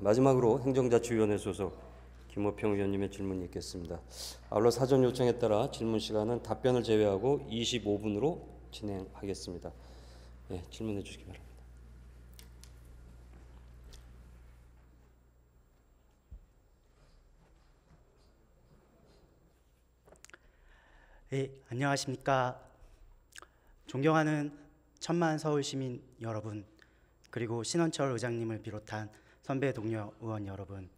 마지막으로 행정자치위원회 소속 김호평 의원님의 질문이 있겠습니다. 아울러 사전 요청에 따라 질문 시간은 답변을 제외하고 25분으로 진행하겠습니다. 네, 질문해 주시기 바랍니다. 네, 안녕하십니까. 존경하는 천만 서울시민 여러분, 그리고 신원철 의장님을 비롯한 선배 동료 의원 여러분,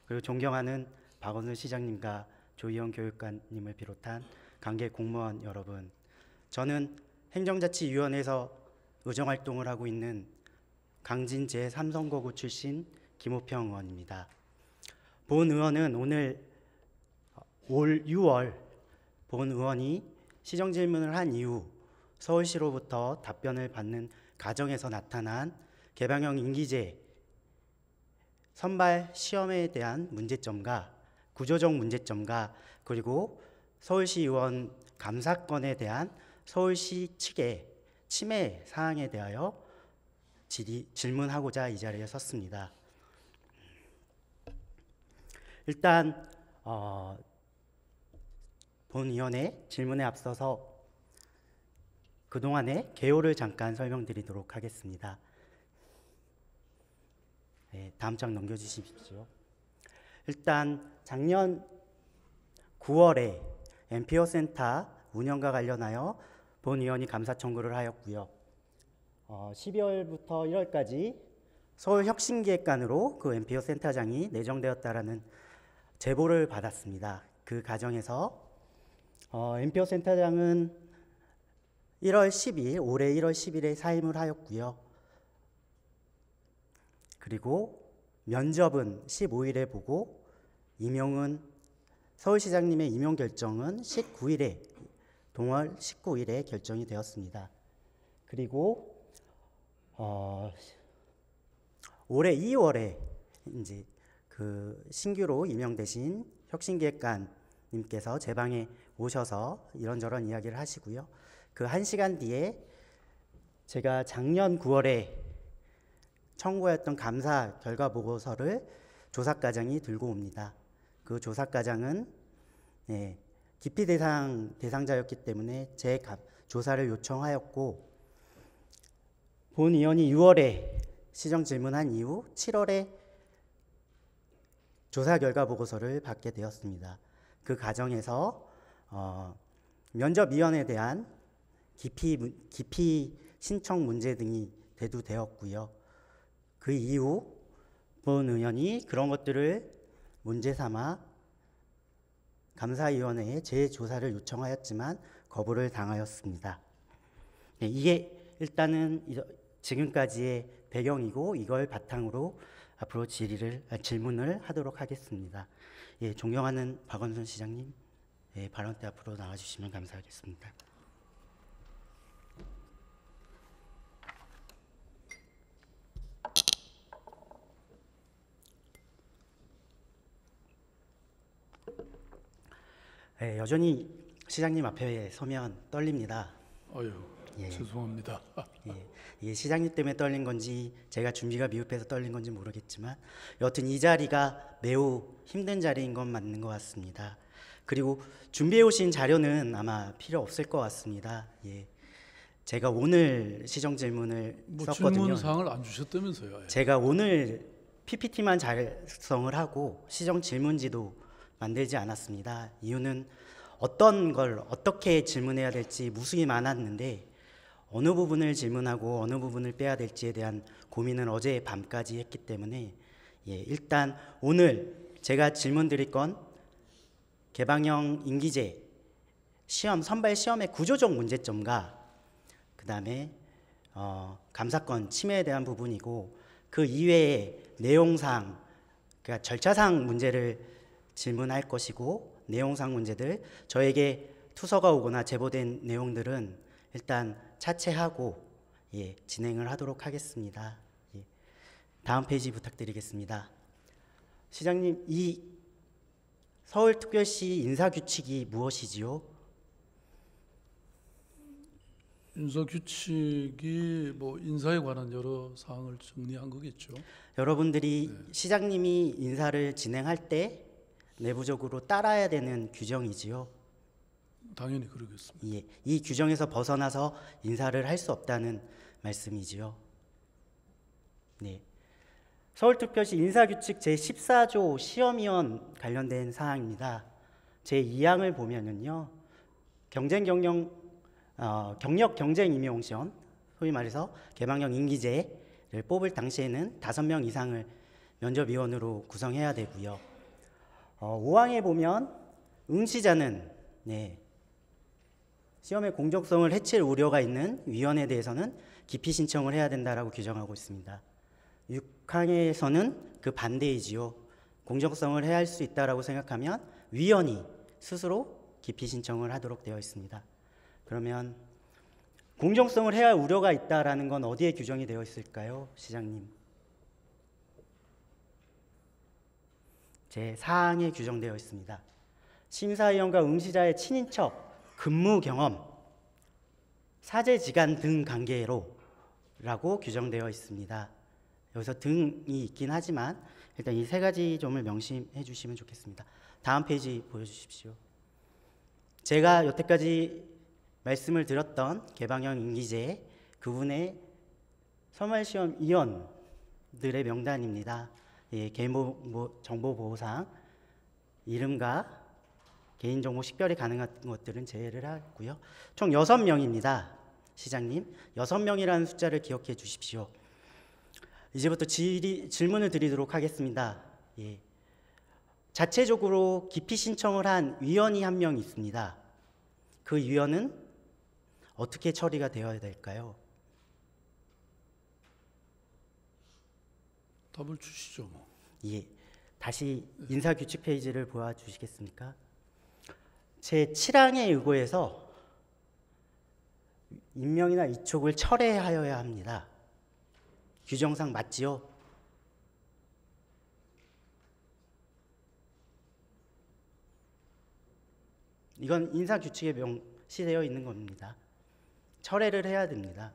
그리고 존경하는 박원순 시장님과 조희영 교육관님을 비롯한 관계 공무원 여러분, 저는 행정자치위원회에서 의정활동을 하고 있는 강진 제3선거구 출신 김호평 의원입니다. 본 의원은 오늘 올 6월 본 의원이 시정질문을 한 이후 서울시로부터 답변을 받는 과정에서 나타난 개방형 임기제 선발 시험에 대한 문제점과 구조적 문제점과 그리고 서울시 의원 감사건에 대한 서울시 측의 침해 사항에 대하여 질문하고자 이 자리에 섰습니다. 일단 본 위원의 질문에 앞서서 그동안의 개요를 잠깐 설명드리도록 하겠습니다. 네, 다음 장 넘겨주십시오. 일단 작년 9월에 엠피어 센터 운영과 관련하여 본 위원이 감사 청구를 하였고요. 12월부터 1월까지 서울혁신기획관으로 그 엠피어 센터장이 내정되었다라는 제보를 받았습니다. 그 과정에서 엠피어 센터장은 1월 10일, 올해 1월 10일에 사임을 하였고요. 그리고 면접은 15일에 보고 임용은 서울시장님의 임용 결정은 19일에 동월 19일에 결정이 되었습니다. 그리고 올해 2월에 이제 그 신규로 임명되신 혁신기획관님께서 제 방에 오셔서 이런저런 이야기를 하시고요. 그 1시간 뒤에 제가 작년 9월에 청구했던 감사 결과 보고서를 조사과장이 들고 옵니다. 그 조사과장은 기피 대상자였기 때문에 제 조사를 요청하였고, 본 의원이 6월에 시정 질문한 이후 7월에 조사 결과 보고서를 받게 되었습니다. 그 과정에서 면접위원에 대한 기피 신청 문제 등이 대두되었고요. 그 이후 본 의원이 그런 것들을 문제 삼아 감사위원회에 재조사를 요청하였지만 거부를 당하였습니다. 네, 이게 일단은 지금까지의 배경이고 이걸 바탕으로 앞으로 질문을 하도록 하겠습니다. 예, 존경하는 박원순 시장님, 발언 때 앞으로 나와주시면 감사하겠습니다. 여전히 시장님 앞에 서면 떨립니다. 아유, 죄송합니다. 예, 시장님 때문에 떨린 건지 제가 준비가 미흡해서 떨린 건지 모르겠지만 여튼 이 자리가 매우 힘든 자리인 건 맞는 것 같습니다. 그리고 준비해 오신 자료는 아마 필요 없을 것 같습니다. 예, 제가 오늘 시정 질문을 썼거든요. 질문 사항을 안 주셨다면서요? 제가 오늘 PPT만 작성을 하고 시정 질문지도 만들지 않았습니다. 이유는 어떤 걸 어떻게 질문해야 될지 무수히 많았는데 어느 부분을 질문하고 어느 부분을 빼야 될지에 대한 고민을 어제 밤까지 했기 때문에 일단 오늘 제가 질문 드릴 건 개방형 임기제 시험 선발 시험의 구조적 문제점과 그 다음에 감사권 침해에 대한 부분이고, 그 이외의 내용상 그러니까 절차상 문제를 질문할 것이고, 내용상 문제들 저에게 투서가 오거나 제보된 내용들은 일단 차치하고 진행을 하도록 하겠습니다. 다음 페이지 부탁드리겠습니다. 시장님, 이 서울특별시 인사규칙이 무엇이지요? 윤서 규칙이 뭐 인사에 관한 여러 사항을 정리한 거겠죠. 여러분들이 시장님이 인사를 진행할 때 내부적으로 따라야 되는 규정이지요. 당연히 그러겠습니다. 예, 이 규정에서 벗어나서 인사를 할 수 없다는 말씀이지요. 네. 서울특별시 인사규칙 제14조 시험위원 관련된 사항입니다. 제2항을 보면은요, 경력 경쟁 임용 시험, 소위 말해서 개방형 임기제를 뽑을 당시에는 5명 이상을 면접위원으로 구성해야 되고요. 5항에 보면 응시자는 시험의 공정성을 해칠 우려가 있는 위원에 대해서는 기피 신청을 해야 된다라고 규정하고 있습니다. 6항에서는 그 반대이지요. 공정성을 해야 할 수 있다라고 생각하면 위원이 스스로 기피 신청을 하도록 되어 있습니다. 그러면 공정성을 해야 할 우려가 있다라는 건 어디에 규정이 되어 있을까요, 시장님? 제4항에 규정되어 있습니다. 심사위원과 응시자의 친인척, 근무 경험, 사제지간 등 관계로 라고 규정되어 있습니다. 여기서 등이 있긴 하지만 일단 이 3가지 점을 명심해 주시면 좋겠습니다. 다음 페이지 보여주십시오. 제가 여태까지 말씀을 드렸던 개방형 임기제 그분의 서말시험위원들의 명단입니다. 예, 개인정보보호상 이름과 개인정보 식별이 가능한 것들은 제외를 하고요. 총 6명입니다. 시장님, 6명이라는 숫자를 기억해 주십시오. 이제부터 질문을 드리도록 하겠습니다. 예. 자체적으로 기피 신청을 한 위원이 1명 있습니다. 그 위원은 어떻게 처리가 되어야 될까요? 답을 주시죠. 뭐. 예. 다시 인사규칙 페이지를 보여주시겠습니까? 제7항에 의거해서 임명이나 이촉을 철회하여야 합니다. 규정상 맞지요? 이건 인사규칙에 명시되어 있는 겁니다. 철회를 해야 됩니다.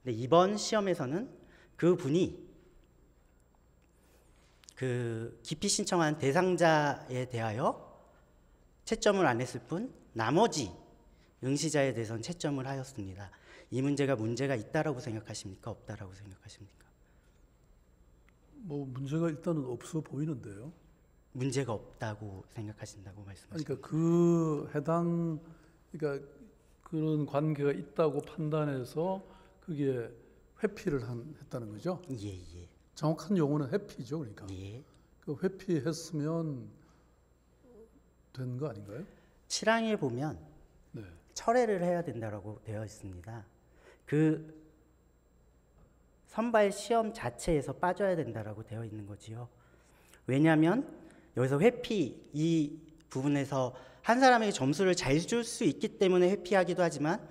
근데 이번 시험에서는 그분이 그 기피 신청한 대상자에 대하여 채점을 안 했을 뿐 나머지 응시자에 대해서는 채점을 하였습니다. 이 문제가 있다라고 생각하십니까? 없다라고 생각하십니까? 뭐 문제가 일단은 없어 보이는데요. 문제가 없다고 생각하신다고 말씀하십니까? 그러니까 그러니까 그런 관계가 있다고 판단해서 그게 회피를 했다는 거죠. 예. 정확한 용어는 회피죠, 그러니까. 예. 그 회피했으면 된 거 아닌가요? 7항에 보면 네. 철회를 해야 된다라고 되어 있습니다. 그 선발 시험 자체에서 빠져야 된다라고 되어 있는 거지요. 왜냐하면 여기서 회피 이 부분에서 한 사람에게 점수를 잘 줄 수 있기 때문에 회피하기도 하지만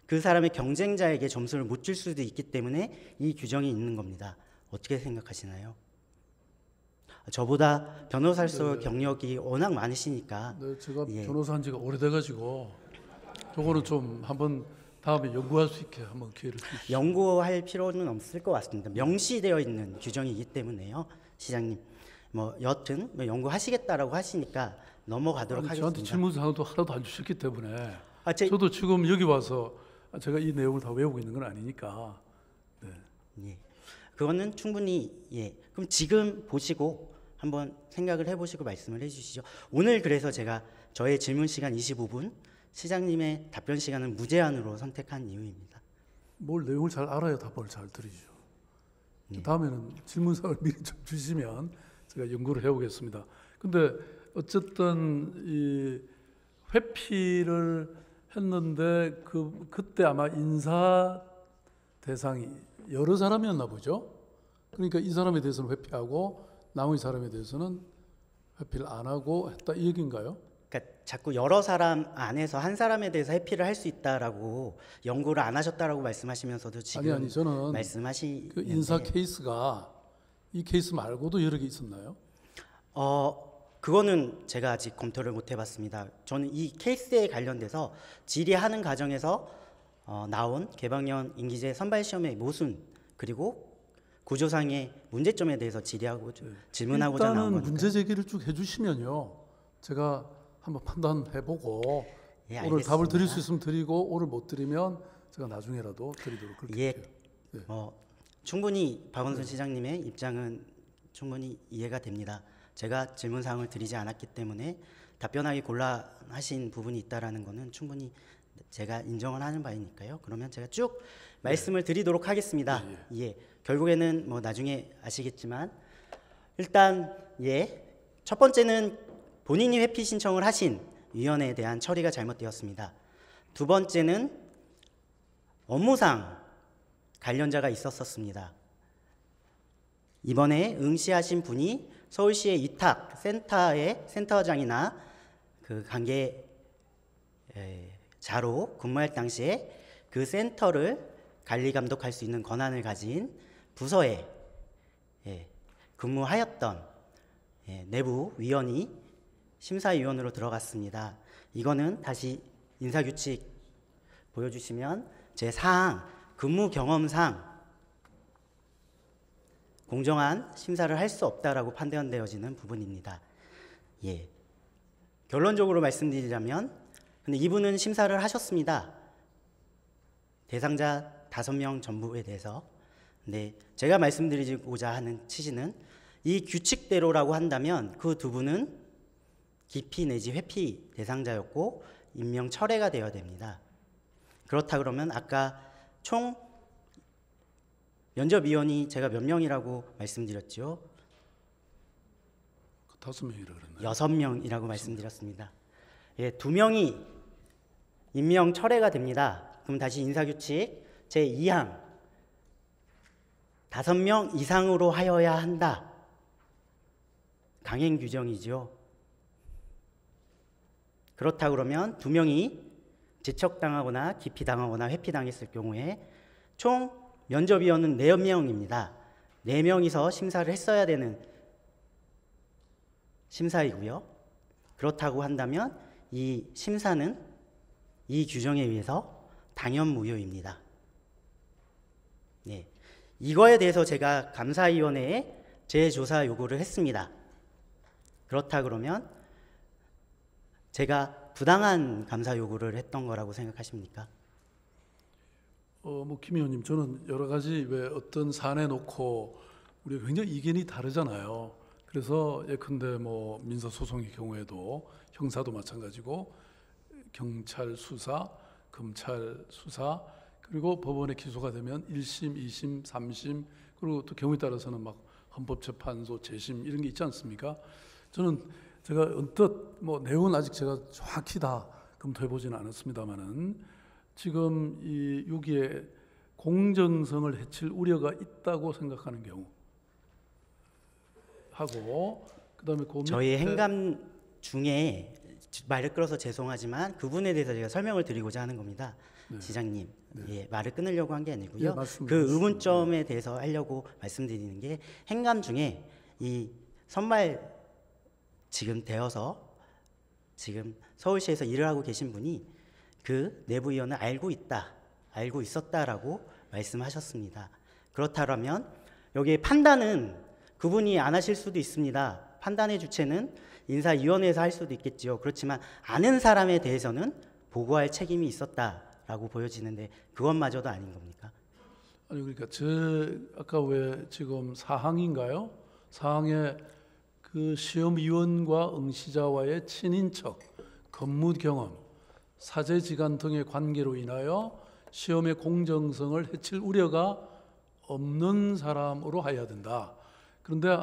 그 사람의 경쟁자에게 점수를 못 줄 수도 있기 때문에 이 규정이 있는 겁니다. 어떻게 생각하시나요? 저보다 변호사로서 경력이 워낙 많으시니까. 네, 제가 예. 변호사 한 지가 오래돼가지고 저거는 좀 한번 다음에 연구할 수 있게 한번 기회를 주십시오. 연구할 필요는 없을 것 같습니다. 명시되어 있는 규정이기 때문에요. 시장님, 뭐 여튼 뭐 연구하시겠다라고 하시니까 넘어가도록 하겠습니다. 저한테 질문 사항도 하나도 안 주셨기 때문에 저도 지금 여기 와서 제가 이 내용을 다 외우고 있는 건 아니니까. 네. 예, 그거는 충분히 그럼 지금 보시고 한번 생각을 해보시고 말씀을 해주시죠. 오늘 그래서 제가 저의 질문 시간 25분, 시장님의 답변 시간은 무제한으로 선택한 이유입니다. 뭘 내용을 잘 알아야 답을 잘 드리죠. 다음에는 질문 사항을 미리 좀 주시면 제가 연구를 해오겠습니다. 근데 어쨌든 이 회피를 했는데 그때 아마 인사 대상이 여러 사람이었나 보죠. 그러니까 이 사람에 대해서는 회피하고 나머지 사람에 대해서는 회피를 안 하고 했다 이 얘기인가요? 그러니까 자꾸 여러 사람 안에서 한 사람에 대해서 회피를 할 수 있다라고 연구를 안 하셨다라고 말씀하시면서도 지금 아니 저는 말씀하시 그 인사 케이스가 이 케이스 말고도 여러 개 있었나요? 그거는 제가 아직 검토를 못 해봤습니다. 저는 이 케이스에 관련돼서 질의하는 과정에서 나온 개방형 임기제 선발 시험의 모순 그리고 구조상의 문제점에 대해서 질문하고자 나온 일단은 거니까요. 문제 제기를 쭉 해주시면요, 제가 한번 판단해보고 예, 오늘 답을 드릴 수 알겠습니다. 있으면 드리고 오늘 못 드리면 제가 나중에라도 드리도록 그렇게 예, 할게요. 충분히 박원순 시장님의 입장은 충분히 이해가 됩니다. 제가 질문 사항을 드리지 않았기 때문에 답변하기 곤란하신 부분이 있다라는 것은 충분히 제가 인정을 하는 바이니까요. 그러면 제가 쭉 말씀을 드리도록 하겠습니다. 예, 결국에는 뭐 나중에 아시겠지만 일단 첫 번째는 본인이 회피 신청을 하신 위원회에 대한 처리가 잘못되었습니다. 두 번째는 업무상 관련자가 있었습니다. 이번에 응시하신 분이 서울시의 위탁 센터의 센터장이나 그 관계 자로 근무할 당시에 그 센터를 관리 감독할 수 있는 권한을 가진 부서에 근무하였던 내부 위원이 심사위원으로 들어갔습니다. 이거는 다시 인사규칙 보여주시면 제4항 근무 경험상 공정한 심사를 할 수 없다라고 판단되어지는 부분입니다. 결론적으로 말씀드리자면 근데 이분은 심사를 하셨습니다. 대상자 5명 전부에 대해서. 근데 제가 말씀드리고자 하는 취지는 이 규칙대로라고 한다면 그 두 분은 기피 내지 회피 대상자였고 임명 철회가 되어야 됩니다. 그렇다 그러면 아까 총 면접위원이 제가 몇 명이라고 말씀드렸죠? 5명이라 그랬나요? 6명이라고 말씀드렸습니다. 2명이 임명 철회가 됩니다. 그럼 다시 인사규칙 제2항 5명 이상으로 하여야 한다. 강행 규정이죠. 그렇다 그러면 2명이 제척당하거나 기피당하거나 회피당했을 경우에 총 면접위원은 4명입니다. 4명이서 심사를 했어야 되는 심사이고요. 그렇다고 한다면 이 심사는 이 규정에 의해서 당연무효입니다. 이거에 대해서 제가 감사위원회에 재조사 요구를 했습니다. 그렇다 그러면 제가 부당한 감사 요구를 했던 거라고 생각하십니까? 김 의원님, 저는 여러 가지 왜 어떤 사안에 놓고 우리가 굉장히 이견이 다르잖아요. 그래서 예컨대 뭐 민사 소송의 경우에도 형사도 마찬가지고 경찰 수사, 검찰 수사, 그리고 법원에 기소가 되면 1심, 2심, 3심, 그리고 또 경우에 따라서는 막 헌법재판소 재심 이런 게 있지 않습니까? 저는 제가 언뜻 뭐 내용은 아직 제가 정확히 다 검토해 보지는 않았습니다만은 지금 여기에 공정성을 해칠 우려가 있다고 생각하는 경우 하고 그다음에 그 저희 행감 중에 말을 끌어서 죄송하지만 그분에 대해서 제가 설명을 드리고자 하는 겁니다. 시장님, 말을 끊으려고 한 게 아니고요. 그 의문점에 대해서 하려고 말씀드리는 게 행감 중에 이 선발 지금 되어서 지금 서울시에서 일을 하고 계신 분이 그 내부위원을 알고 있었다라고 말씀하셨습니다. 그렇다면 여기에 판단은 그분이 안 하실 수도 있습니다. 판단의 주체는 인사위원회에서 할 수도 있겠죠. 그렇지만 아는 사람에 대해서는 보고할 책임이 있었다라고 보여지는데 그것마저도 아닌 겁니까? 아니 그러니까 아까 왜 지금 사항인가요? 사항에 그 시험위원과 응시자와의 친인척, 근무 경험, 사제지간 등의 관계로 인하여 시험의 공정성을 해칠 우려가 없는 사람으로 해야 된다. 그런데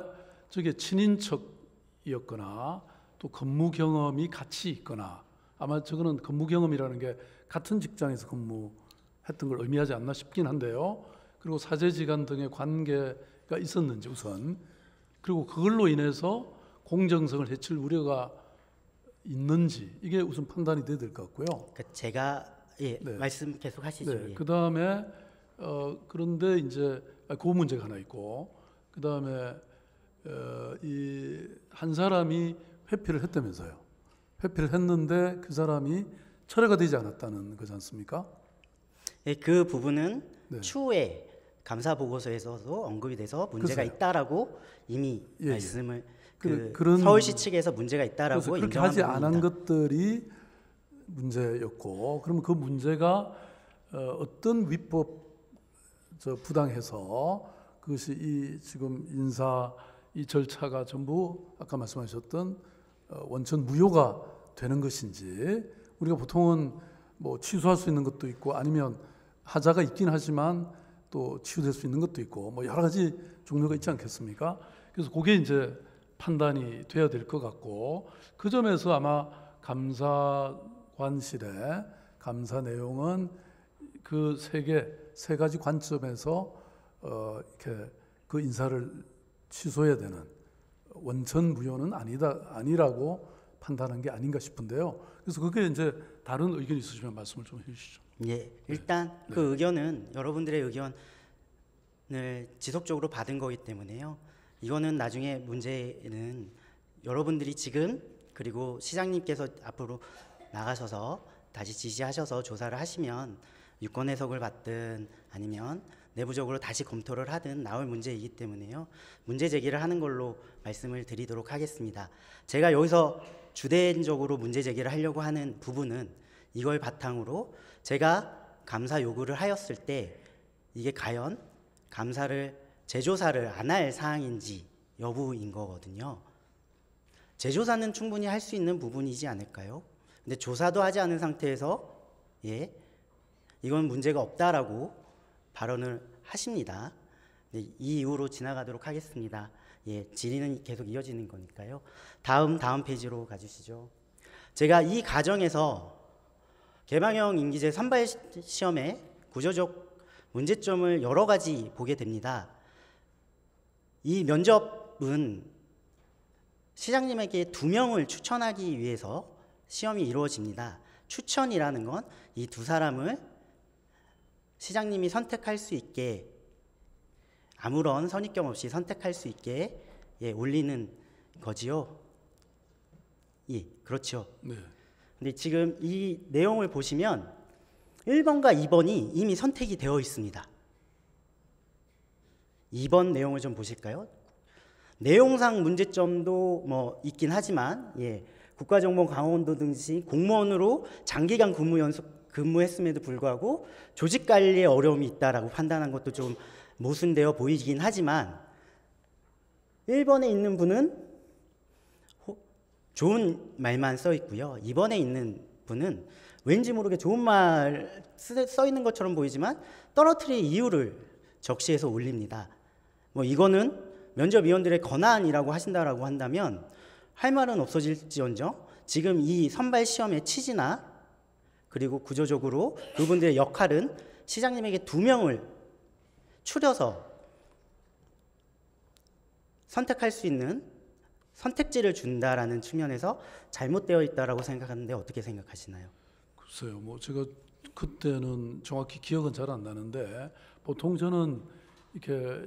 저게 친인척이었거나 또 근무 경험이 같이 있거나 아마 저거는 근무 경험이라는 게 같은 직장에서 근무했던 걸 의미하지 않나 싶긴 한데요. 그리고 사제지간 등의 관계가 있었는지 우선 그리고 그걸로 인해서 공정성을 해칠 우려가 있는지 이게 우선 판단이 돼야 될 것 같고요. 그러니까 제가 말씀 계속 하시죠. 그 다음에 그런데 이제 그 문제가 하나 있고 그 다음에 이 한 사람이 회피를 했다면서요. 회피를 했는데 그 사람이 철회가 되지 않았다는 거지 않습니까? 예, 그 부분은 네. 추후에 감사 보고서에서도 언급이 돼서 문제가 글쎄요. 있다라고 이미 예, 예. 말씀을 그런 서울시 측에서 문제가 그래서 있다라고 그렇게 인정한 하지 않은 부분입니다. 것들이 문제였고, 그러면 그 문제가 어떤 위법 부당해서 그것이 이 지금 인사 이 절차가 전부 아까 말씀하셨던 원천 무효가 되는 것인지, 우리가 보통은 뭐 취소할 수 있는 것도 있고 아니면 하자가 있긴 하지만 또 치유될 수 있는 것도 있고 뭐 여러 가지 종류가 있지 않겠습니까? 그래서 그게 이제 판단이 돼야 될 것 같고, 그 점에서 아마 감사관실의 감사 내용은 그 세 가지 관점에서 이렇게 그 인사를 취소해야 되는 원천 무효는 아니라고 판단한 게 아닌가 싶은데요. 그래서 그게 이제 다른 의견 있으시면 말씀을 좀 해주시죠. 예, 일단 그 의견은 여러분들의 의견을 지속적으로 받은 거기 때문에요. 이거는 나중에 문제는 여러분들이 지금 그리고 시장님께서 앞으로 나가셔서 다시 지시하셔서 조사를 하시면 유권 해석을 받든 아니면 내부적으로 다시 검토를 하든 나올 문제이기 때문에요. 문제 제기를 하는 걸로 말씀을 드리도록 하겠습니다. 제가 여기서 주된적으로 문제 제기를 하려고 하는 부분은 이걸 바탕으로 제가 감사 요구를 하였을 때 이게 과연 감사를 재조사를 안 할 사항인지 여부인 거거든요. 재조사는 충분히 할 수 있는 부분이지 않을까요? 근데 조사도 하지 않은 상태에서 이건 문제가 없다라고 발언을 하십니다. 이 이후로 지나가도록 하겠습니다. 질의는 계속 이어지는 거니까요. 다음 페이지로 가주시죠. 제가 이 과정에서 개방형 임기제 선발 시험의 구조적 문제점을 여러 가지 보게 됩니다. 이 면접은 시장님에게 2명을 추천하기 위해서 시험이 이루어집니다. 추천이라는 건 이 두 사람을 시장님이 선택할 수 있게 아무런 선입견 없이 선택할 수 있게 올리는 거지요. 그렇죠. 네. 근데 지금 이 내용을 보시면 1번과 2번이 이미 선택이 되어 있습니다. 2번 내용을 좀 보실까요? 내용상 문제점도 뭐 있긴 하지만 국가정보원 강원도 등시 공무원으로 장기간 근무했음에도 불구하고 조직 관리에 어려움이 있다라고 판단한 것도 좀 모순되어 보이긴 하지만 1번에 있는 분은 좋은 말만 써 있고요. 2번에 있는 분은 왠지 모르게 좋은 말 써 있는 것처럼 보이지만 떨어뜨릴 이유를 적시해서 올립니다. 뭐 이거는 면접위원들의 권한이라고 하신다라고 한다면 할 말은 없어질지언정 지금 이 선발 시험의 취지나 그리고 구조적으로 그분들의 역할은 시장님에게 2명을 추려서 선택할 수 있는 선택지를 준다라는 측면에서 잘못되어 있다라고 생각하는데 어떻게 생각하시나요? 글쎄요, 뭐 제가 그때는 정확히 기억은 잘 안 나는데 보통 저는 이렇게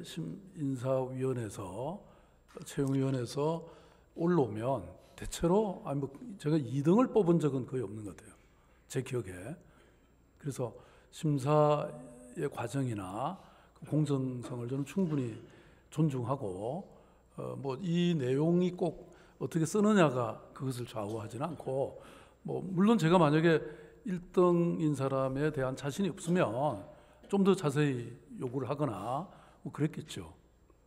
인사위원회에서 채용위원회에서 올라오면 대체로 뭐 제가 2등을 뽑은 적은 거의 없는 것 같아요. 제 기억에. 그래서 심사의 과정이나 공정성을 저는 충분히 존중하고 뭐 이 내용이 꼭 어떻게 쓰느냐가 그것을 좌우하지는 않고 뭐 물론 제가 만약에 1등인 사람에 대한 자신이 없으면 좀 더 자세히 요구를 하거나 뭐 그랬겠죠.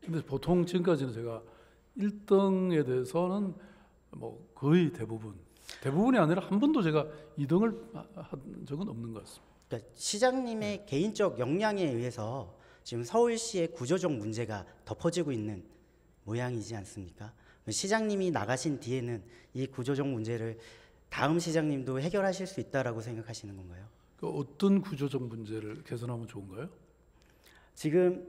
근데 보통 지금까지는 제가 1등에 대해서는 뭐 거의 대부분이 아니라 한 번도 제가 2등을 한 적은 없는 것 같습니다. 그러니까 시장님의 개인적 역량에 의해서 지금 서울시의 구조적 문제가 덮어지고 있는 모양이지 않습니까? 시장님이 나가신 뒤에는 이 구조적 문제를 다음 시장님도 해결하실 수 있다라고 생각하시는 건가요? 그 어떤 구조적 문제를 개선하면 좋은가요? 지금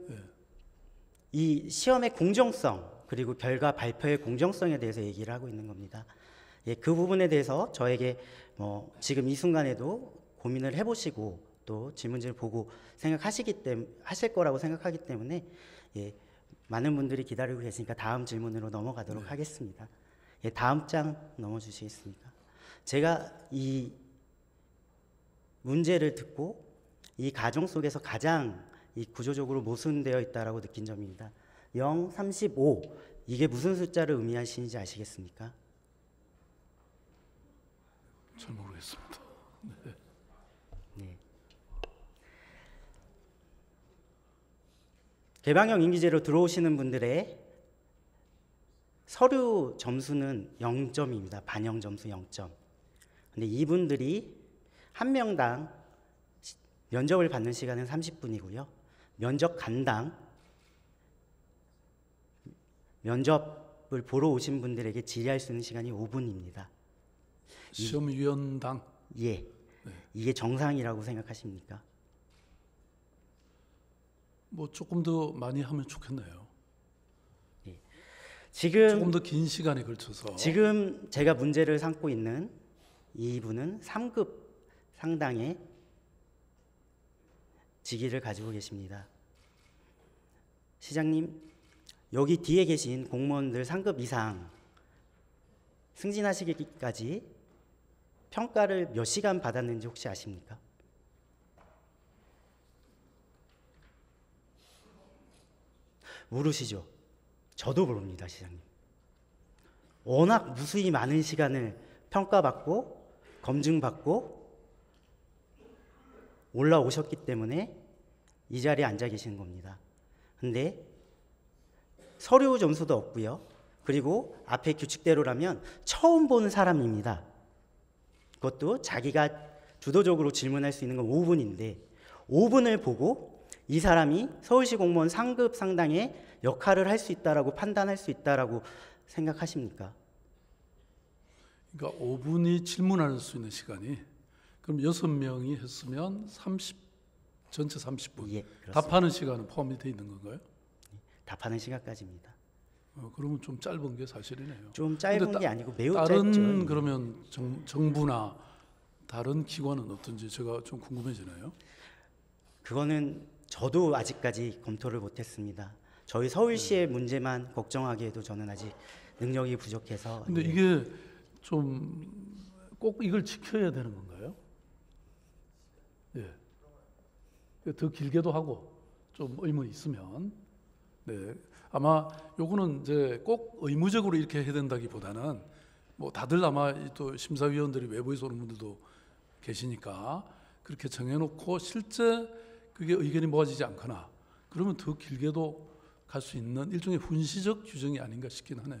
이 시험의 공정성 그리고 결과 발표의 공정성에 대해서 얘기를 하고 있는 겁니다. 그 부분에 대해서 저에게 뭐 지금 이 순간에도 고민을 해보시고 또 질문지를 보고 하실 거라고 생각하기 때문에 많은 분들이 기다리고 계시니까 다음 질문으로 넘어가도록 하겠습니다. 다음 장 넘어주시겠습니까? 제가 이 문제를 듣고 이 가정 속에서 가장 이 구조적으로 모순되어 있다라고 느낀 점입니다. 0, 35 이게 무슨 숫자를 의미하시는지 아시겠습니까? 잘 모르겠습니다. 네. 개방형 임기제로 들어오시는 분들의 서류 점수는 0점입니다. 반영 점수 0점. 근데 이분들이 한 명당 면접을 받는 시간은 30분이고요. 면접 간당 면접을 보러 오신 분들에게 질의할 수 있는 시간이 5분입니다. 시험위원당. 예. 이게 정상이라고 생각하십니까? 뭐 조금 더 많이 하면 좋겠네요. 지금 조금 더 긴 시간에 걸쳐서. 지금 제가 문제를 삼고 있는 이분은 3급 상당의 직위를 가지고 계십니다. 시장님, 여기 뒤에 계신 공무원들 3급 이상 승진하시기까지 평가를 몇 시간 받았는지 혹시 아십니까? 모르시죠? 저도 모릅니다, 시장님. 워낙 무수히 많은 시간을 평가받고 검증받고 올라오셨기 때문에 이 자리에 앉아 계시는 겁니다. 근데 서류 점수도 없고요. 그리고 앞에 규칙대로라면 처음 보는 사람입니다. 그것도 자기가 주도적으로 질문할 수 있는 건 5분인데 5분을 보고 이 사람이 서울시 공무원 상급 상당의 역할을 할 수 있다라고 판단할 수 있다라고 생각하십니까? 그러니까 5분이 질문할 수 있는 시간이 그럼 6명이 했으면 전체 30분. 예, 그렇습니다. 답하는 시간은 포함이 되어 있는 건가요? 답하는 시간까지입니다. 그러면 좀 짧은 게 사실이네요. 좀 짧은 게 아니고 매우 다른 짧죠. 그러면 정부나 다른 기관은 어떤지 제가 좀 궁금해지네요. 그거는 저도 아직까지 검토를 못했습니다. 저희 서울시의 문제만 걱정하기에도 저는 아직 능력이 부족해서. 근데 예. 이게 좀 꼭 이걸 지켜야 되는 건가요? 예. 더 길게도 하고 좀 의문이 있으면, 네. 아마 요거는 이제 꼭 의무적으로 이렇게 해야 된다기보다는 뭐 다들 아마 또 심사위원들이 외부에서 오는 분들도 계시니까 그렇게 정해놓고 실제 그게 의견이 모아지지 않거나 그러면 더 길게도 갈 수 있는 일종의 훈시적 규정이 아닌가 싶긴 하네요.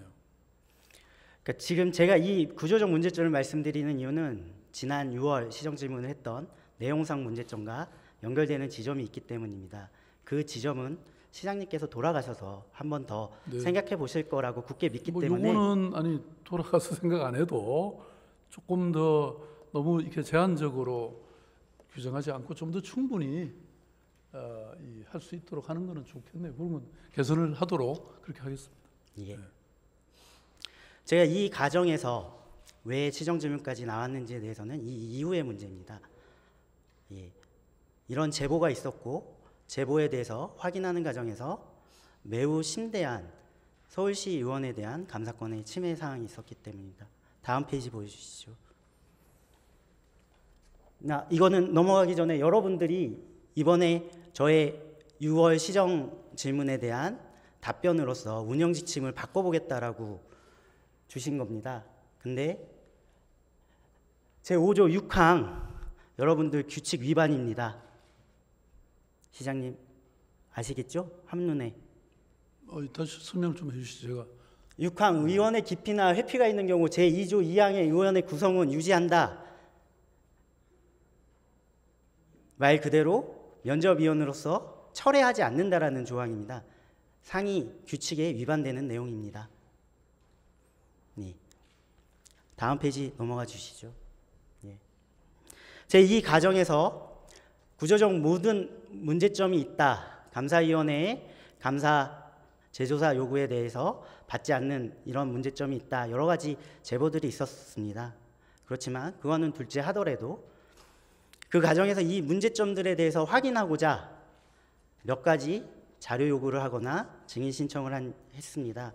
그러니까 지금 제가 이 구조적 문제점을 말씀드리는 이유는 지난 6월 시정 질문을 했던 내용상 문제점과 연결되는 지점이 있기 때문입니다. 그 지점은 시장님께서 돌아가셔서 한 번 더 네. 생각해 보실 거라고 굳게 믿기 뭐 때문에 요거는 아니 돌아가서 생각 안 해도 조금 더 너무 이렇게 제한적으로 규정하지 않고 좀 더 충분히 할 수 있도록 하는 거는 좋겠네요. 그러면 개선을 하도록 그렇게 하겠습니다. 예. 네. 제가 이 과정에서 왜 시정 질문까지 나왔는지에 대해서는 이 이후의 문제입니다. 예. 이런 제보가 있었고 제보에 대해서 확인하는 과정에서 매우 심대한 서울시 의원에 대한 감사권의 침해 사항이 있었기 때문입니다. 다음 페이지 보여주시죠. 이거는 넘어가기 전에 여러분들이 이번에 저의 6월 시정 질문에 대한 답변으로서 운영 지침을 바꿔보겠다라고 주신 겁니다. 근데 제5조 6항 여러분들 규칙 위반입니다. 시장님 아시겠죠? 한눈에. 다시 설명 좀 해주시죠. 제가 6항 의원의 기피나 회피가 있는 경우 제2조 2항의 의원의 구성은 유지한다. 말 그대로 면접위원으로서 철회하지 않는다라는 조항입니다. 상위 규칙에 위반되는 내용입니다. 네. 다음 페이지 넘어가 주시죠. 예. 제 이 과정에서 구조적 모든 문제점이 있다. 감사위원회의 감사 재조사 요구에 대해서 받지 않는 이런 문제점이 있다. 여러 가지 제보들이 있었습니다. 그렇지만 그거는 둘째 하더라도 그 과정에서 이 문제점들에 대해서 확인하고자 몇 가지 자료 요구를 하거나 증인 신청을 했습니다.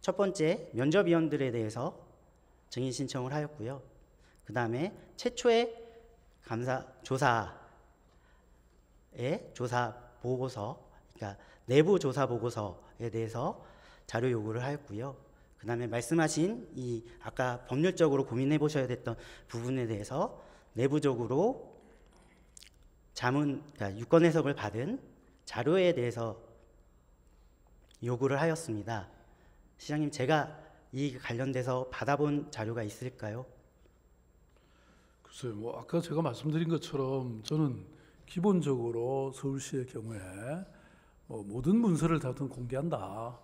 첫 번째, 면접위원들에 대해서 증인 신청을 하였고요. 그 다음에 최초의 감사 조사 조사 보고서, 그러니까 내부 조사 보고서에 대해서 자료 요구를 하였고요. 그다음에 말씀하신 이 아까 법률적으로 고민해 보셔야 됐던 부분에 대해서 내부적으로 그러니까 유권 해석을 받은 자료에 대해서 요구를 하였습니다. 시장님, 제가 이 관련돼서 받아본 자료가 있을까요? 글쎄요, 뭐 아까 제가 말씀드린 것처럼 저는 기본적으로 서울시의 경우에 뭐 모든 문서를 다 공개한다.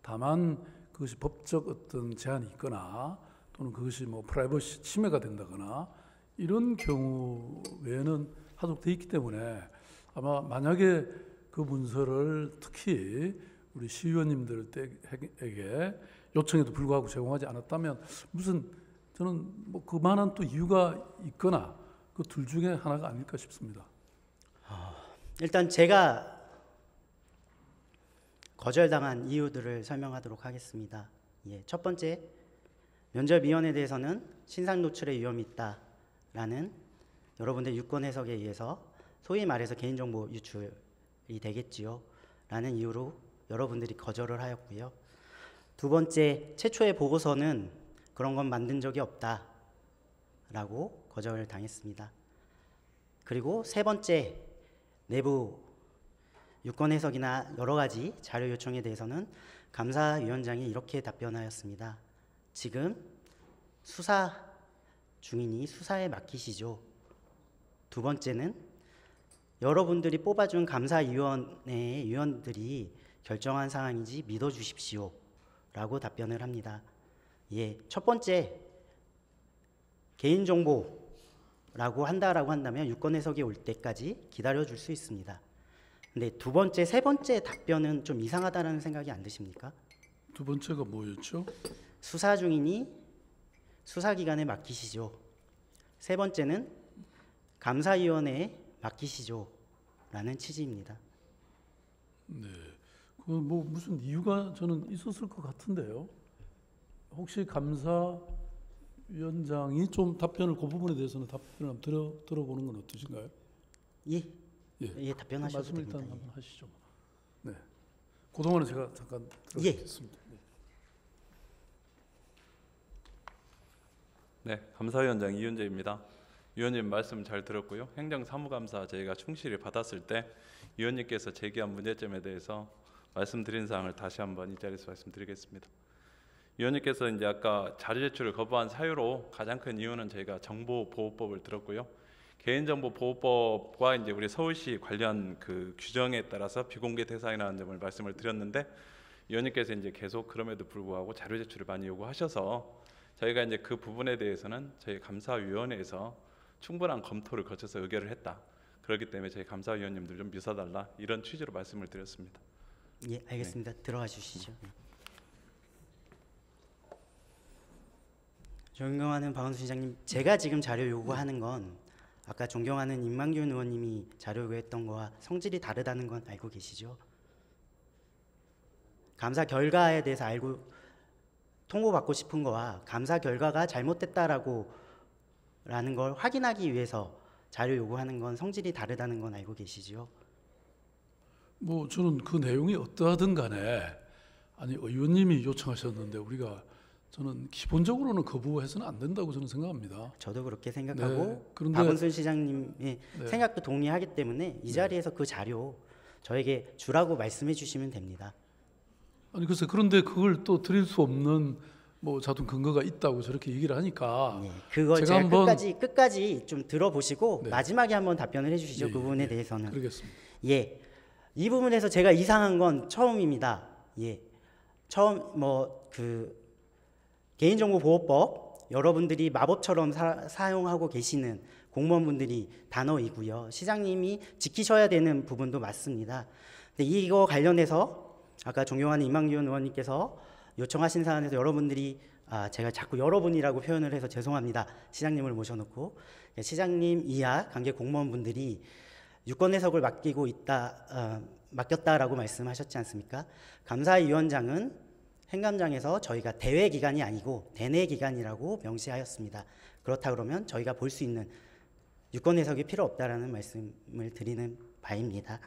다만 그것이 법적 어떤 제한이 있거나 또는 그것이 뭐 프라이버시 침해가 된다거나 이런 경우 외에는 하도록 돼 있기 때문에 아마 만약에 그 문서를 특히 우리 시의원님들에게 요청에도 불구하고 제공하지 않았다면 무슨 저는 뭐 그만한 또 이유가 있거나 그 둘 중에 하나가 아닐까 싶습니다. 일단 제가 거절당한 이유들을 설명하도록 하겠습니다. 첫 번째, 면접위원회에 대해서는 신상 노출의 위험이 있다라는 여러분들 유권 해석에 의해서 소위 말해서 개인정보 유출이 되겠지요 라는 이유로 여러분들이 거절을 하였고요. 두 번째, 최초의 보고서는 그런 건 만든 적이 없다라고 거절을 당했습니다. 그리고 세 번째, 내부 유권 해석이나 여러 가지 자료 요청에 대해서는 감사위원장이 이렇게 답변하였습니다. 지금 수사 중이니 수사에 맡기시죠. 두 번째는 여러분들이 뽑아준 감사위원회 위원들이 결정한 사항인지 믿어주십시오 라고 답변을 합니다. 첫 번째, 개인정보라고 한다면 유권 해석이 올 때까지 기다려줄 수 있습니다. 근데 두 번째, 세 번째 답변은 좀 이상하다는 생각이 안 드십니까? 두 번째가 뭐였죠? 수사 중이니 수사기관에 맡기시죠. 세 번째는 감사위원회에 맡기시죠 라는 취지입니다. 네, 그 뭐 무슨 이유가 저는 있었을 것 같은데요. 혹시 감사위원장이 좀 답변을 그 부분에 대해서는 답변을 한번 들어보는 건 어떠신가요? 답변하셔도 말씀 됩니다. 일단 한번 하시죠. 네, 그동안은 제가 잠깐 들어보겠습니다. 네, 감사위원장 이윤재입니다. 위원님 말씀 잘 들었고요. 행정사무감사 저희가 충실히 받았을 때 위원님께서 제기한 문제점에 대해서 말씀드린 사항을 다시 한번 이 자리에서 말씀드리겠습니다. 위원님께서 이제 아까 자료 제출을 거부한 사유로 가장 큰 이유는 저희가 정보보호법을 들었고요. 개인정보보호법과 이제 우리 서울시 관련 그 규정에 따라서 비공개 대상이라는 점을 말씀을 드렸는데 위원님께서 이제 계속 그럼에도 불구하고 자료 제출을 많이 요구하셔서 저희가 이제 그 부분에 대해서는 저희 감사위원회에서 충분한 검토를 거쳐서 의결을 했다. 그렇기 때문에 저희 감사위원님들 좀 미사달라 이런 취지로 말씀을 드렸습니다. 알겠습니다. 들어가 주시죠. 존경하는 박원순 시장님, 제가 지금 자료 요구하는 건 아까 존경하는 임만균 의원님이 자료 요구했던 거와 성질이 다르다는 건 알고 계시죠? 감사 결과에 대해서 통보받고 싶은 거와 감사 결과가 잘못됐다라는 걸 확인하기 위해서 자료 요구하는 건 성질이 다르다는 건 알고 계시죠? 뭐 저는 그 내용이 어떠하든 간에 아니 의원님이 요청하셨는데 저는 기본적으로는 거부해서는 안 된다고 저는 생각합니다. 저도 그렇게 생각하고 네, 그런데 박원순 시장님의 생각도 동의하기 때문에 이 자리에서 그 자료 저에게 주라고 말씀해 주시면 됩니다. 아니 글쎄 그런데 그걸 또 드릴 수 없는 뭐 자동 근거가 있다고 저렇게 얘기를 하니까 그걸 제가 한번 끝까지 좀 들어보시고 마지막에 한번 답변을 해주시죠. 그 부분에 대해서는. 그러겠습니다. 이 부분에서 제가 이상한 건 처음입니다. 처음 개인정보보호법 여러분들이 마법처럼 사용하고 계시는 공무원분들이 단어이고요. 시장님이 지키셔야 되는 부분도 맞습니다. 근데 이거 관련해서 아까 존경하는 임만균 의원님께서 요청하신 사안에서 여러분들이 제가 자꾸 여러분이라고 표현을 해서 죄송합니다. 시장님을 모셔놓고 시장님 이하 관계 공무원분들이 유권 해석을 맡겼다라고 말씀하셨지 않습니까? 감사위원장은 행감장에서 저희가 대외 기관이 아니고 대내 기관이라고 명시하였습니다. 그렇다 그러면 저희가 볼 수 있는 유권 해석이 필요 없다라는 말씀을 드리는 바입니다.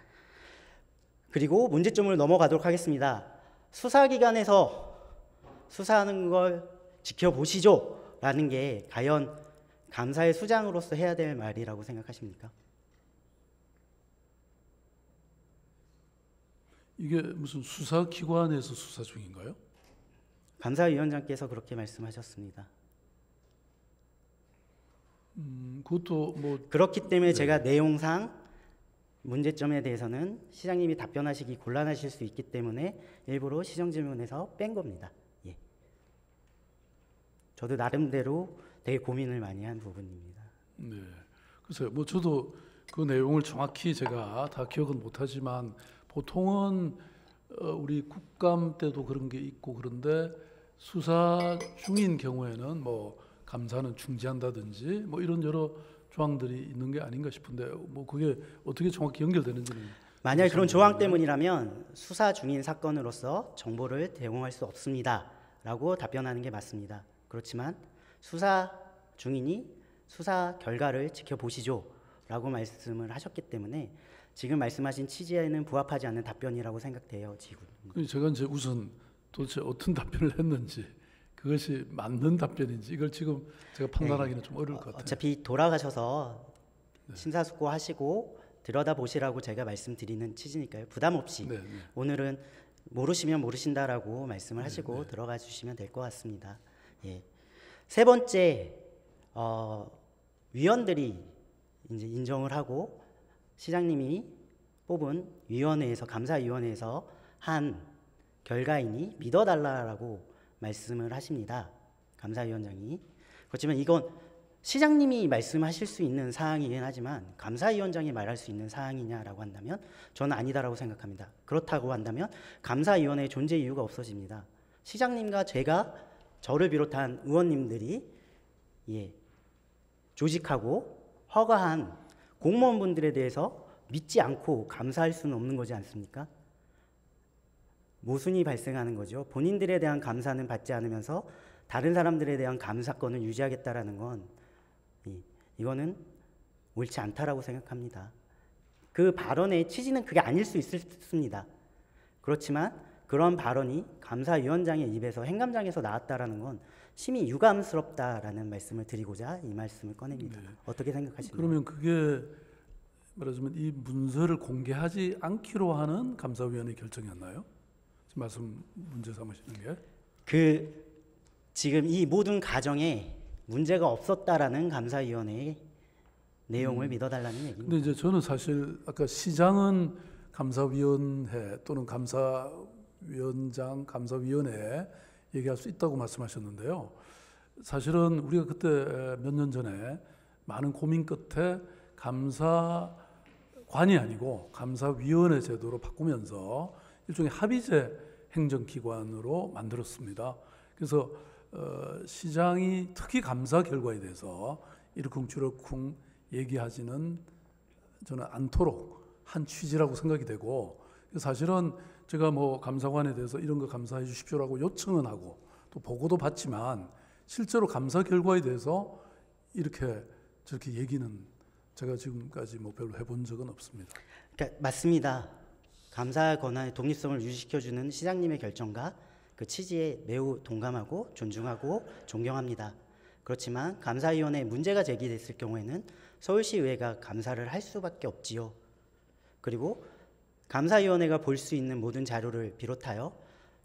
그리고 문제점을 넘어가도록 하겠습니다. 수사기관에서 수사하는 걸 지켜보시죠 라는 게 과연 감사의 수장으로서 해야 될 말이라고 생각하십니까? 이게 무슨 수사기관에서 수사 중인가요? 감사위원장께서 그렇게 말씀하셨습니다. 그것도 뭐 그렇기 때문에 제가 내용상 문제점에 대해서는 시장님이 답변하시기 곤란하실 수 있기 때문에 일부러 시정질문에서 뺀 겁니다. 예. 저도 나름대로 되게 고민을 많이 한 부분입니다. 네. 글쎄요. 뭐 저도 그 내용을 정확히 제가 다 기억은 못하지만 보통은 우리 국감 때도 그런 게 있고 그런데 수사 중인 경우에는 뭐 감사는 중지한다든지 뭐 이런 여러 조항들이 있는 게 아닌가 싶은데 뭐 그게 어떻게 정확히 연결되는지는 만약 그런 조항 때문이라면 수사 중인 사건으로서 정보를 제공할 수 없습니다라고 답변하는 게 맞습니다. 그렇지만 수사 중이니 수사 결과를 지켜보시죠라고 말씀을 하셨기 때문에 지금 말씀하신 취지에는 부합하지 않는 답변이라고 생각돼요. 지금. 제가 이제 우선 도대체 어떤 답변을 했는지 그것이 맞는 답변인지 이걸 지금 제가 판단하기는 좀 어려울 것 같아요. 어차피 돌아가셔서 심사숙고하시고 들여다보시라고 제가 말씀드리는 취지니까요. 부담 없이 네, 네. 오늘은 모르시면 모르신다라고 말씀을 하시고 들어가 주시면 될 것 같습니다. 예. 세 번째, 위원들이 이제 인정을 하고 시장님이 뽑은 위원회에서 감사위원회에서 한 결과이니 믿어달라라고 말씀을 하십니다. 감사위원장이. 그렇지만 이건 시장님이 말씀하실 수 있는 사항이긴 하지만 감사위원장이 말할 수 있는 사항이냐라고 한다면 저는 아니다라고 생각합니다. 그렇다고 한다면 감사위원회의 존재 이유가 없어집니다. 시장님과 제가 저를 비롯한 의원님들이 조직하고 허가한 공무원분들에 대해서 믿지 않고 감사할 수는 없는 거지 않습니까? 모순이 발생하는 거죠. 본인들에 대한 감사는 받지 않으면서 다른 사람들에 대한 감사권을 유지하겠다라는 건 이거는 옳지 않다라고 생각합니다. 그 발언의 취지는 그게 아닐 수 있습니다. 그렇지만 그런 발언이 감사위원장의 입에서 행감장에서 나왔다라는 건 심히 유감스럽다라는 말씀을 드리고자 이 말씀을 꺼냅니다. 네. 어떻게 생각하십니까? 그러면 그게 말하자면 이 문서를 공개하지 않기로 하는 감사위원회 결정이었나요? 지금 말씀 문제 삼으시는 게? 지금 이 모든 과정에 문제가 없었다라는 감사위원회의 내용을 믿어달라는 얘기입니다. 근데 이제 저는 사실 아까 시장은 감사위원회 또는 감사위원장, 감사위원회 얘기할 수 있다고 말씀하셨는데요. 사실은 우리가 그때 몇 년 전에 많은 고민 끝에 감사관이 아니고 감사위원회 제도로 바꾸면서 일종의 합의제 행정기관으로 만들었습니다. 그래서 시장이 특히 감사 결과에 대해서 이러쿵저러쿵 얘기하지는 저는 않도록 한 취지라고 생각이 되고 사실은 제가 뭐 감사관에 대해서 이런 거 감사해 주십시오라고 요청은 하고 또 보고도 받지만 실제로 감사 결과에 대해서 이렇게 저렇게 얘기는 제가 지금까지 뭐 별로 해본 적은 없습니다. 그러니까 맞습니다. 감사 권한의 독립성을 유지시켜주는 시장님의 결정과 그 취지에 매우 동감하고 존중하고 존경합니다. 그렇지만 감사위원회에 문제가 제기됐을 경우에는 서울시의회가 감사를 할 수밖에 없지요. 그리고 감사위원회가 볼 수 있는 모든 자료를 비롯하여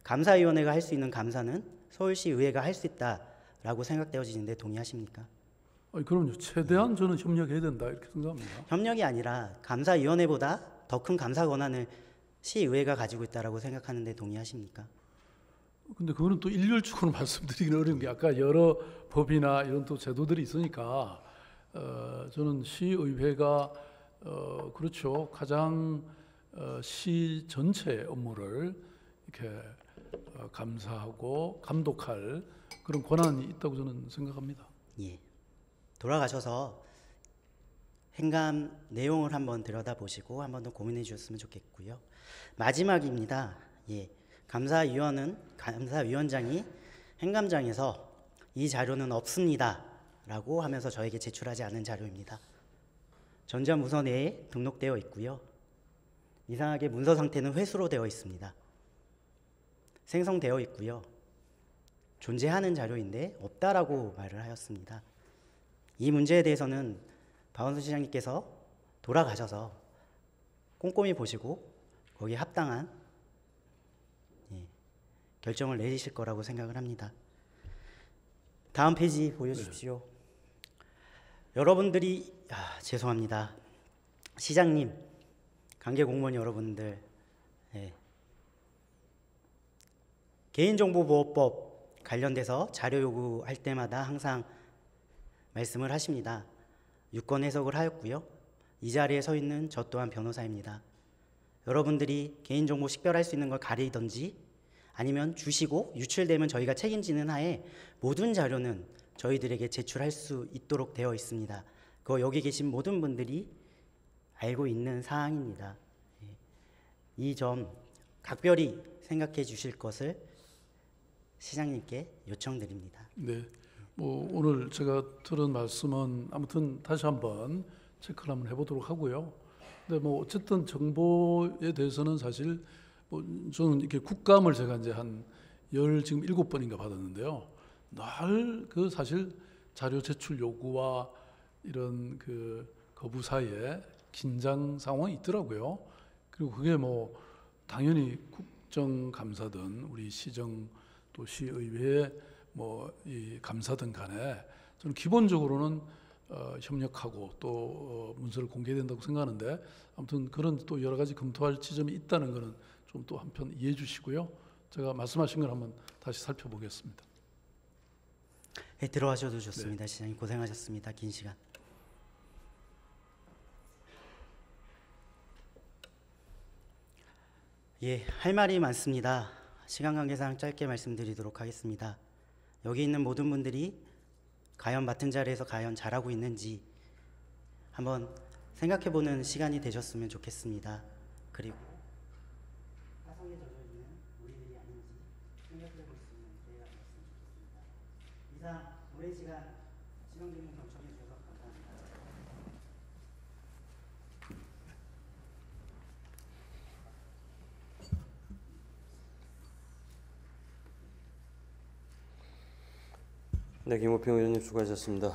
감사위원회가 할 수 있는 감사는 서울시의회가 할 수 있다라고 생각되어지는데 동의하십니까? 그럼요. 최대한 저는 협력해야 된다 이렇게 생각합니다. 협력이 아니라 감사위원회보다 더 큰 감사 권한을 시의회가 가지고 있다라고 생각하는데 동의하십니까? 근데 그거는 또 일률적으로 말씀드리기는 어려운 게 아까 여러 법이나 이런 또 제도들이 있으니까 저는 시의회가 그렇죠. 가장 시 전체의 업무를 이렇게 감사하고 감독할 그런 권한이 있다고 저는 생각합니다. 예. 돌아가셔서 행감 내용을 한번 들여다보시고 한번 더 고민해 주셨으면 좋겠고요. 마지막입니다. 예. 감사위원장이 행감장에서 이 자료는 없습니다 라고 하면서 저에게 제출하지 않은 자료입니다. 전자문서 내에 등록되어 있고요. 이상하게 문서 상태는 회수로 되어 있습니다. 생성되어 있고요. 존재하는 자료인데 없다라고 말을 하였습니다. 이 문제에 대해서는 박원순 시장님께서 돌아가셔서 꼼꼼히 보시고 거기에 합당한 결정을 내리실 거라고 생각을 합니다. 다음 페이지 보여주십시오. 여러분들이 죄송합니다. 시장님, 관계 공무원 여러분들, 개인정보보호법 관련돼서 자료 요구할 때마다 항상 말씀을 하십니다. 유권 해석을 하였고요. 이 자리에 서 있는 저 또한 변호사입니다. 여러분들이 개인정보 식별할 수 있는 걸 가리든지 아니면 주시고 유출되면 저희가 책임지는 하에 모든 자료는 저희들에게 제출할 수 있도록 되어 있습니다. 그거 여기 계신 모든 분들이 알고 있는 사항입니다. 이 점 각별히 생각해 주실 것을 시장님께 요청드립니다. 네, 뭐 오늘 제가 들은 말씀은 아무튼 다시 한번 체크를 한번 해보도록 하고요. 근데 뭐 어쨌든 정보에 대해서는 사실 뭐 저는 이렇게 국감을 제가 이제 한 지금 7번인가 받았는데요. 늘 그 사실 자료 제출 요구와 이런 그 거부 사이에 긴장 상황이 있더라고요. 그리고 그게 뭐 당연히 국정감사든 우리 시정 또 시의회 뭐 이 감사든 간에 저는 기본적으로는 협력하고 또 문서를 공개된다고 생각하는데 아무튼 그런 또 여러 가지 검토할 지점이 있다는 거는 좀 또 한편 이해해 주시고요. 제가 말씀하신 걸 한번 다시 살펴보겠습니다. 네, 들어가셔도 좋습니다. 시장님 고생하셨습니다. 긴 시간. 예, 할 말이 많습니다. 시간 관계상 짧게 말씀드리도록 하겠습니다. 여기 있는 모든 분들이 과연 맡은 자리에서 과연 잘하고 있는지 한번 생각해보는 시간이 되셨으면 좋겠습니다. 그리고 화성에 젖어 있는 우리들이 아닌지 생각해볼 수 있는 기회가 되었으면 좋겠습니다. 이상 오랜 시간 시정질문 경청해 주셔서 감사합니다. 네, 김호평 의원님 수고하셨습니다.